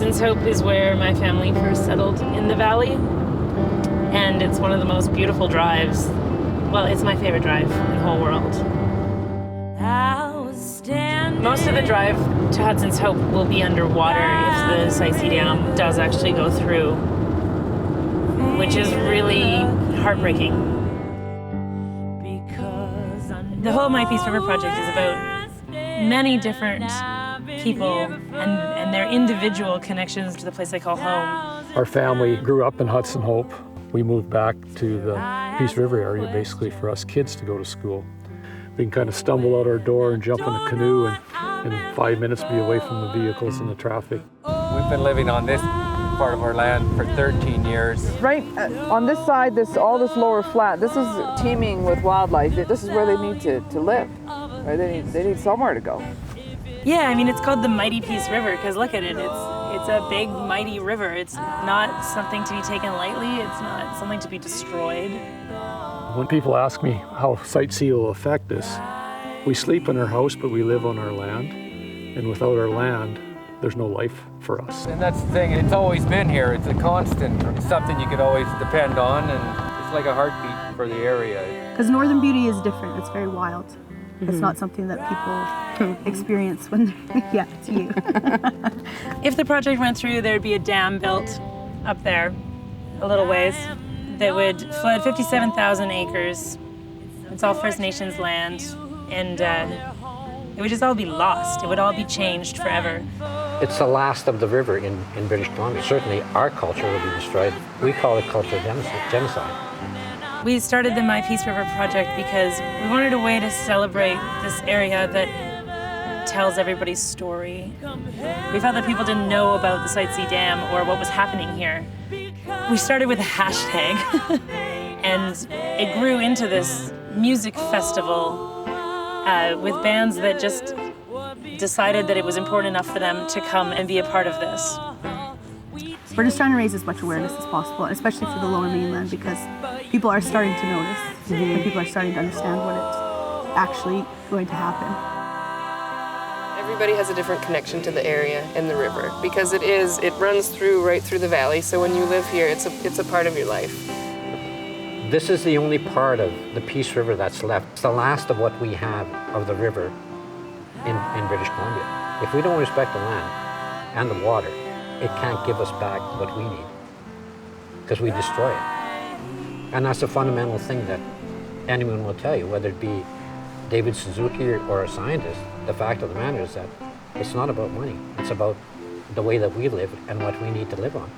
Hudson's Hope is where my family first settled in the valley, and it's one of the most beautiful drives. Well, it's my favorite drive in the whole world. Most of the drive to Hudson's Hope will be underwater if the Site C Dam does actually go through, which is really heartbreaking. The whole My Peace River project is about many different people and their individual connections to the place they call home. Our family grew up in Hudson Hope. We moved back to the Peace River area basically for us kids to go to school. We can kind of stumble out our door and jump in a canoe and in 5 minutes be away from the vehicles and the traffic. We've been living on this part of our land for 13 years. Right on this side, all this lower flat, this is teeming with wildlife. This is where they need to live. Right? They need somewhere to go. Yeah, I mean, it's called the Mighty Peace River because look at it. It's a big, mighty river. It's not something to be taken lightly. It's not something to be destroyed. When people ask me how Site C will affect us, we sleep in our house, but we live on our land. And without our land, there's no life for us. And that's the thing, it's always been here. It's a constant, something you could always depend on, and it's like a heartbeat for the area. Because Northern Beauty is different. It's very wild. It's not something that people experience when, yeah, it's you. If the project went through, there'd be a dam built up there, a little ways, that would flood 57,000 acres. It's all First Nations land, and it would just all be lost. It would all be changed forever. It's the last of the river in British Columbia. Certainly our culture will be destroyed. We call it cultural genocide. We started the My Peace River project because we wanted a way to celebrate this area that tells everybody's story. We felt that people didn't know about the Site C Dam or what was happening here. We started with a hashtag, and it grew into this music festival with bands that just decided that it was important enough for them to come and be a part of this. We're just trying to raise as much awareness as possible, especially for the Lower Mainland, because people are starting to notice and people are starting to understand what it's actually going to happen. Everybody has a different connection to the area and the river because it runs right through the valley. So when you live here, it's a part of your life. This is the only part of the Peace River that's left. It's the last of what we have of the river in British Columbia. If we don't respect the land and the water, it can't give us back what we need because we destroy it. And that's a fundamental thing that anyone will tell you, whether it be David Suzuki or a scientist. The fact of the matter is that it's not about money. It's about the way that we live and what we need to live on.